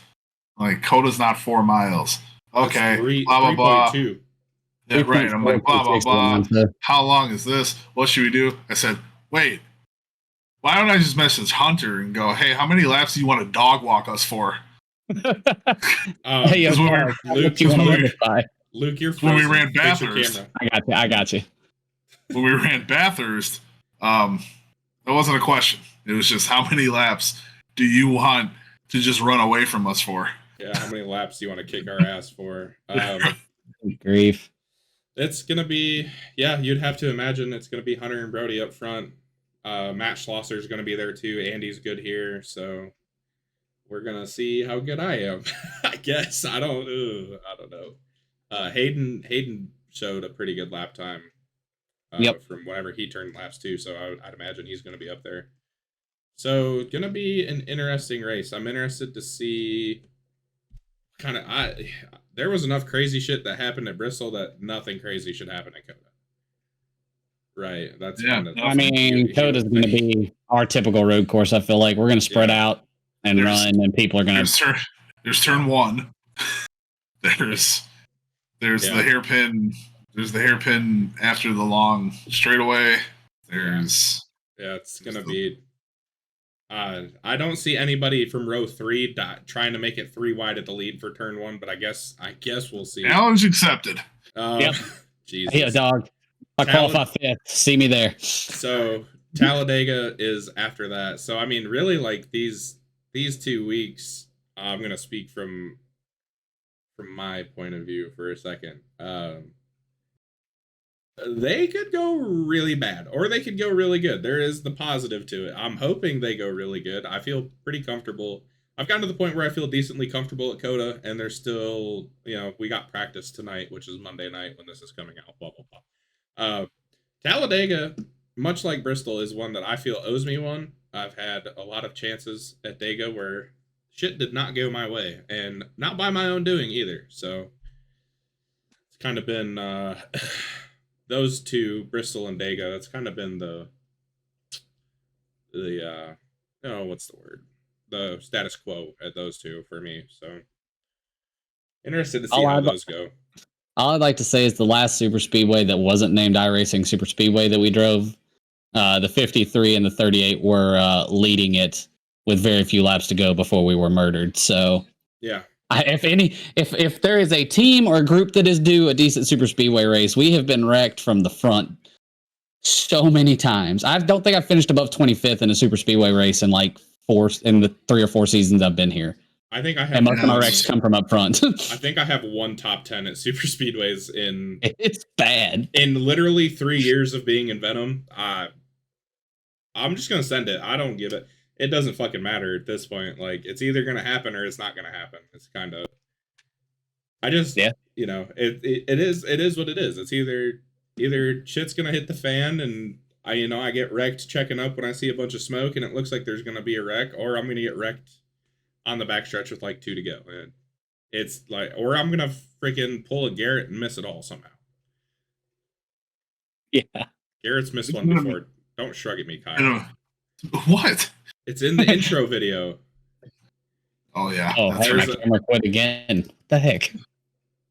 Like, Coda's not 4 miles. Okay, blah, blah, blah. Yeah, right. I'm like, blah, blah, blah. How long is this? What should we do? I said, wait, why don't I just message Hunter and go, hey, how many laps do you want to dog walk us for? Hey, Luke, you're when we ran Bathurst. I got you. When we ran Bathurst, that wasn't a question. It was just how many laps do you want to just run away from us for? Yeah, how many laps do you want to kick our ass for? Grief. It's going to be, you'd have to imagine it's going to be Hunter and Brody up front. Matt Schlosser's going to be there too. Andy's good here, so we're going to see how good I am. I guess. I don't know. Hayden showed a pretty good lap time from whenever he turned laps too, so I'd imagine he's going to be up there. So, going to be an interesting race. I'm interested to see there was enough crazy shit that happened at Bristol that nothing crazy should happen at Coda. Right. That's Coda's going to be our typical road course. I feel like we're going to spread out and run, and people are going to. There's turn 1. There's the hairpin. There's the hairpin after the long straightaway. There's it's going to be. I don't see anybody from row 3 trying to make it 3 wide at the lead for turn 1, but I guess we'll see. Challenge accepted. Jesus. Hey, dog. I qualify 5th. See me there. So Talladega is after that. So I mean, really, like these 2 weeks, I'm gonna speak from my point of view for a second. They could go really bad, or they could go really good. There is the positive to it. I'm hoping they go really good. I feel pretty comfortable. I've gotten to the point where I feel decently comfortable at Coda, and there's still, we got practice tonight, which is Monday night when this is coming out, blah, blah, blah. Talladega, much like Bristol, is one that I feel owes me one. I've had a lot of chances at Dega where shit did not go my way, and not by my own doing either. So it's kind of been those two, Bristol and Dega. That's kind of been the what's the word? The status quo at those two for me. So interested to see how those go. All I'd like to say is the last super speedway that wasn't named iRacing Super Speedway that we drove, the 53 and the 38 were leading it with very few laps to go before we were murdered. So yeah, if there is a team or a group that is due a decent super speedway race, we have been wrecked from the front so many times. I don't think I've finished above 25th in a super speedway race in the 3 or 4 seasons I've been here. I think I have. And most of my wrecks come from up front. I think I have one top 10 at super speedways in. It's bad. In literally 3 years of being in Venom. I'm just gonna send it. I don't give it. It doesn't fucking matter at this point. Like, it's either gonna happen or it's not gonna happen. It's kind of. I just, you know, it is what it is. It's either shit's gonna hit the fan and I get wrecked checking up when I see a bunch of smoke and it looks like there's gonna be a wreck, or I'm gonna get wrecked on the backstretch with like 2 to go. And it's like, or I'm gonna freaking pull a Garrett and miss it all somehow. Yeah, Garrett's missed one before. Don't shrug at me, Kyle. What? It's in the intro video. Oh yeah. Oh, hey, my camera quit again. What the heck?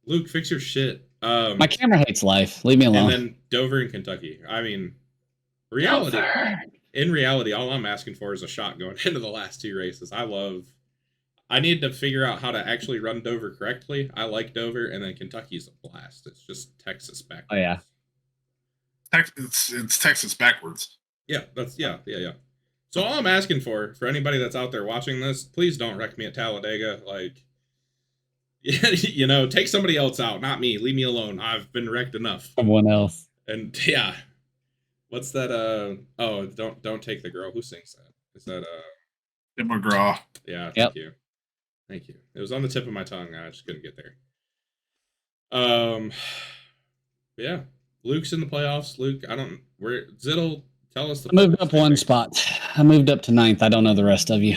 Luke, fix your shit. My camera hates life. Leave me alone. And then Dover in Kentucky. I mean, reality. In reality, all I'm asking for is a shot going into the last 2 races. I need to figure out how to actually run Dover correctly. I like Dover, and then Kentucky's a blast. It's just Texas backwards. Oh yeah. It's Texas backwards. Yeah, yeah. So all I'm asking for anybody that's out there watching this, please don't wreck me at Talladega. Like, take somebody else out, not me. Leave me alone. I've been wrecked enough. Someone else. And yeah, what's that? Oh, don't take the girl. Who sings that? Is that Tim McGraw? Yeah, thank you. It was on the tip of my tongue. I just couldn't get there. Yeah. Luke's in the playoffs. Luke, Zittle, tell us. I moved up 1 spot. I moved up to 9th. I don't know the rest of you.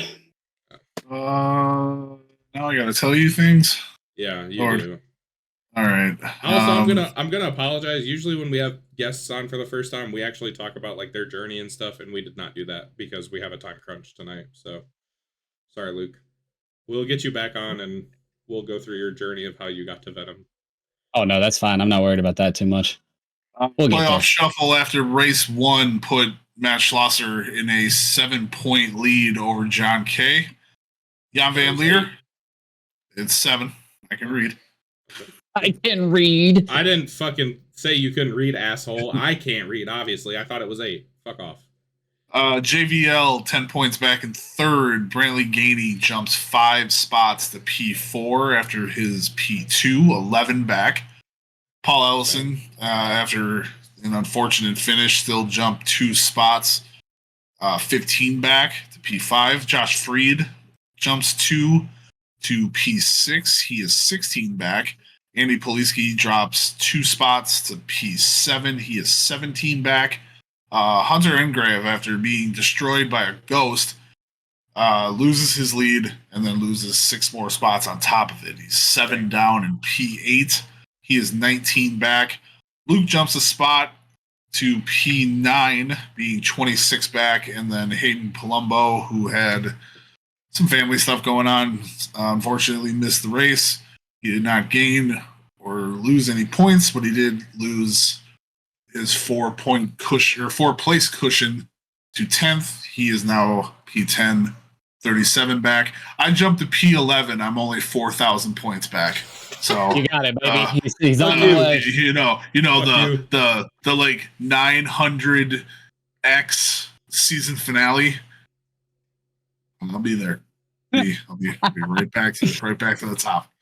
Now I gotta tell you things. Yeah, you do. All right. Also, I'm gonna apologize. Usually, when we have guests on for the first time, we actually talk about like their journey and stuff, and we did not do that because we have a time crunch tonight. So, sorry, Luke. We'll get you back on, and we'll go through your journey of how you got to Venom. Oh no, that's fine. I'm not worried about that too much. We'll playoff shuffle after race 1 put Matt Schlosser in a 7-point lead over John Kay. Jan Van Leer, it's 7. I can read. I can read. I didn't fucking say you couldn't read, asshole. I can't read, obviously. I thought it was 8. Fuck off. JVL, 10 points back in 3rd. Brantley Gainey jumps 5 spots to P4 after his P2, 11 back. Paul Ellison, after an unfortunate finish, still jumped 2 spots, 15 back to P5. Josh Freed jumps 2 to P6. He is 16 back. Andy Poliski drops 2 spots to P7. He is 17 back. Hunter Engrave, after being destroyed by a ghost, loses his lead and then loses 6 more spots on top of it. He's 7 down in P8. He is 19 back. Luke jumps a spot to P9, being 26 back, and then Hayden Palumbo, who had some family stuff going on, unfortunately missed the race. He did not gain or lose any points, but he did lose his 4-point cushion or 4-place cushion to 10th. He is now P10, 37 back. I jumped to P11. I'm only 4,000 points back. So you got it, baby. He's on the way. The like 900X season finale. I'll be there. I'll be right back to the top.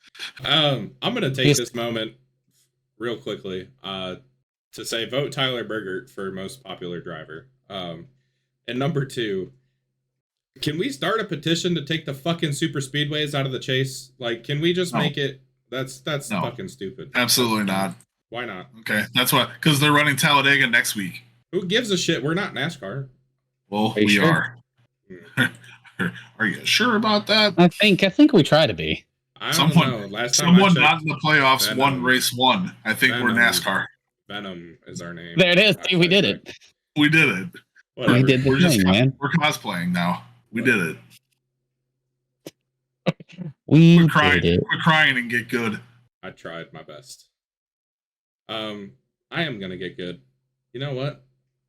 I'm gonna take this moment real quickly to say vote Tyler Bergert for most popular driver. And number 2, can we start a petition to take the fucking super speedways out of the chase? Like, can we just make it? That's no. Fucking stupid. Absolutely not. Why not? Okay, that's why. Because they're running Talladega next week. Who gives a shit? We're not NASCAR. Well, we are. Are you sure about that? I think we try to be. I don't know. Last time someone not in the playoffs Venom. Won race 1. I think Venom. We're NASCAR. Venom is our name. There it is. See, we did it. We did it. Whatever. We did the thing, man. We're cosplaying now. We did it. We're crying and get good. I tried my best. I am gonna get good. You know what?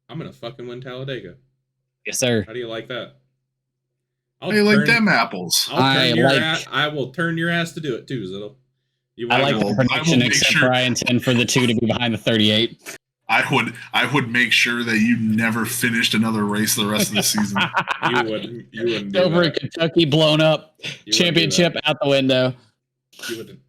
I'm gonna fucking win Talladega. Yes, sir. How do you like that? How do you like them apples? I will turn your ass to do it too, Zittle. I like the prediction, except for I intend for the 2 to be behind the 38. I would make sure that you never finished another race the rest of the season. You wouldn't do Over in that. Kentucky, blown up, You championship out the window.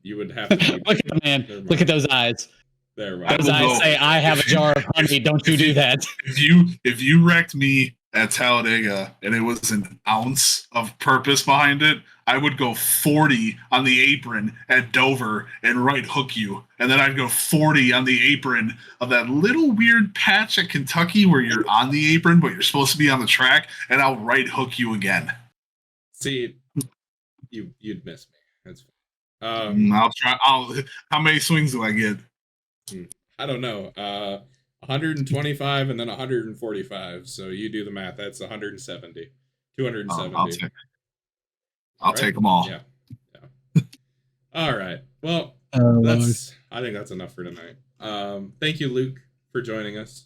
You would have to keep. Look at the man. Never Look at mind. those eyes. There, Those eyes say, "I have a jar of honey. Don't you do that." If you wrecked me at Talladega and it was an ounce of purpose behind it, I would go 40 on the apron at Dover and right hook you. And then I'd go 40 on the apron of that little weird patch at Kentucky where you're on the apron, but you're supposed to be on the track, and I'll right hook you again. See, you'd miss me. That's I'll try. How many swings do I get? I don't know. 125 and then 145. So you do the math. That's 170. 270. I'll take them all. Yeah. All right. Well, I think that's enough for tonight. Thank you, Luke, for joining us.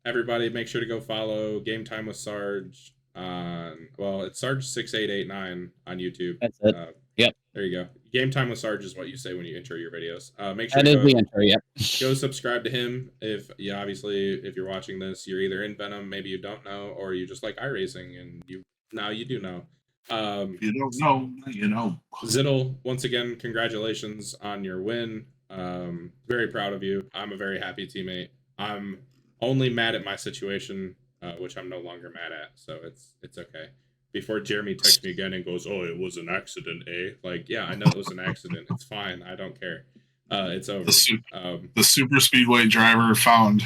Everybody, make sure to go follow Game Time with Sarge on. Well, it's Sarge6889 on YouTube. That's it. Yep. There you go. Game Time with Sarge is what you say when you intro your videos. Make sure that is the intro. Yep. Go subscribe to him. If you're watching this, you're either in Venom, maybe you don't know, or you just like iRacing, and you do know. You don't know, you know. Ziddle, once again, congratulations on your win. Very proud of you. I'm a very happy teammate. I'm only mad at my situation, which I'm no longer mad at, so it's okay. Before Jeremy texts me again and goes, "Oh, it was an accident, eh?" Like, yeah, I know it was an accident. It's fine. I don't care. It's over. The super speedway driver found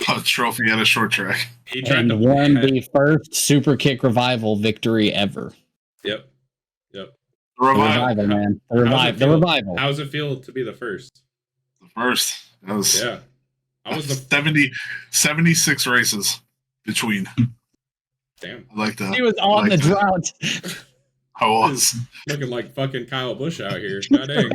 a trophy at a short track. He tried and to won the first Super Kick Revival victory ever. Yep. The Revival, man. The revival. How does it feel to be the first? The first. That was I was the 76 races between. Damn. I like that. He was on the drought. I was looking like fucking Kyle Busch out here. God dang.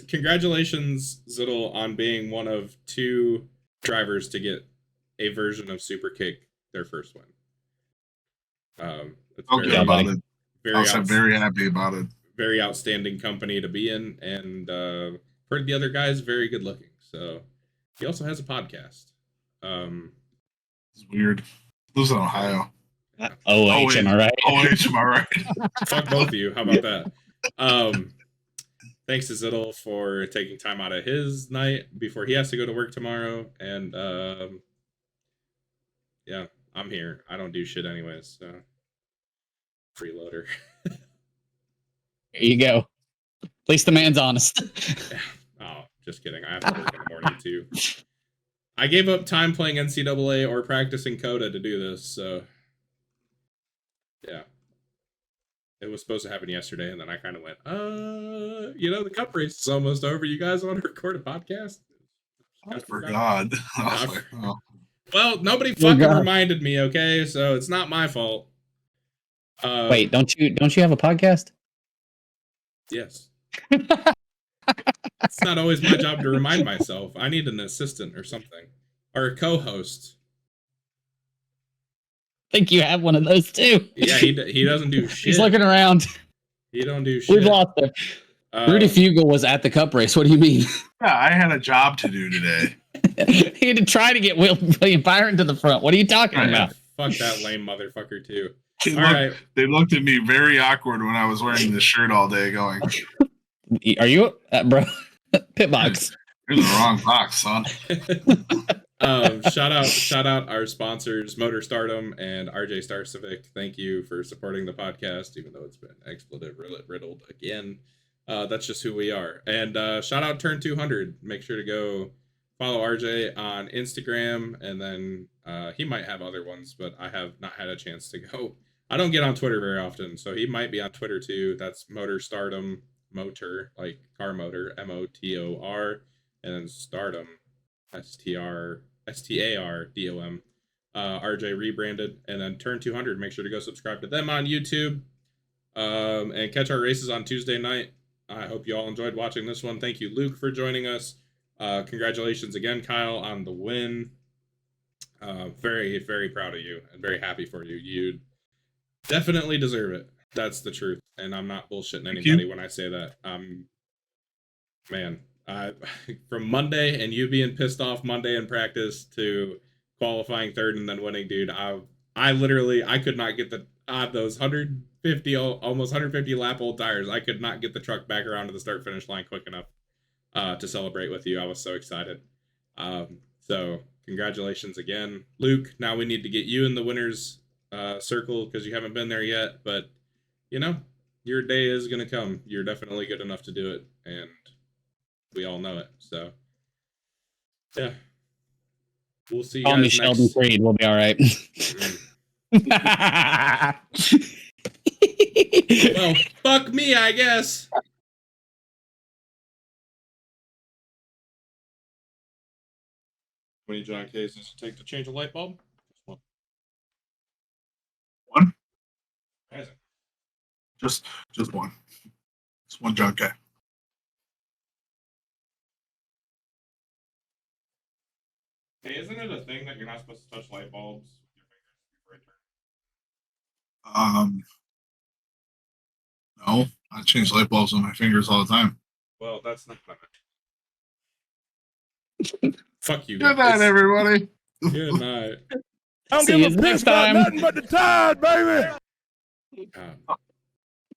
Congratulations, Ziddle, on being one of 2 drivers to get a version of Super Kick their first win. Very happy about it. Very outstanding company to be in, and heard the other guy's very good looking. So he also has a podcast. It's weird. Lives in Ohio. OH, am I right? OH, am I right? Fuck both of you. How about that? Thanks to Ziddle for taking time out of his night before he has to go to work tomorrow. And yeah, I'm here. I don't do shit anyways. So freeloader. There you go. At least the man's honest. Oh, just kidding. I have to work in the morning too. I gave up time playing NCAA or practicing Coda to do this, so yeah. It was supposed to happen yesterday, and then I kind of went, the cup race is almost over. You guys want to record a podcast? I forgot. Well, nobody fucking reminded me, okay? So it's not my fault. Wait, don't you have a podcast? Yes. It's not always my job to remind myself. I need an assistant or something. Or a co-host. I think you have one of those too. Yeah, he doesn't do shit. He's looking around. He don't do shit. We've lost him. Rudy Fugle was at the cup race. What do you mean? Yeah, I had a job to do today. He had to try to get William Byron to the front. What are you talking about? Fuck that lame motherfucker too. They looked at me very awkward when I was wearing this shirt all day going, "Are you, bro? Pit box. You're in the wrong box, son." Shout out our sponsors, Motor Stardom and RJ Star Civic. Thank you for supporting the podcast, even though it's been expletive riddled again. That's just who we are. And shout out Turn 200. Make sure to go follow RJ on Instagram, and then he might have other ones, but I have not had a chance to go. I don't get on Twitter very often, so he might be on Twitter too. That's Motor Stardom, motor, like car motor, MOTOR, and then Stardom, STARDOM. RJ rebranded, and then Turn 200. Make sure to go subscribe to them on YouTube, and catch our races on Tuesday night. I hope you all enjoyed watching this one. Thank you, Luke, for joining us. Congratulations again, Kyle, on the win. Very, very proud of you and very happy for you. You definitely deserve it. That's the truth, and I'm not bullshitting anybody when I say that. Man, From Monday and you being pissed off Monday in practice to qualifying third and then winning, dude. I literally I could not get those 150 almost 150 lap old tires. I could not get the truck back around to the start finish line quick enough to celebrate with you. I was so excited. So congratulations again, Luke. Now we need to get you in the winners circle because you haven't been there yet. But you know, your day is gonna come. You're definitely good enough to do it, and we all know it. So yeah, we'll see you Call me guys Sheldon next. Creed. We'll be all right. Well, fuck me, I guess. How many John K's does it take to change a light bulb? Just one. One? Amazing. Just one. It's one John K. Hey, isn't it a thing that you're not supposed to touch light bulbs with your fingers before you turn? No, I change light bulbs with my fingers all the time. Well, that's not what I meant. Fuck you guys. Good night, everybody. Good night. I don't See give you a next piss about time. nothing but the tide, baby. God.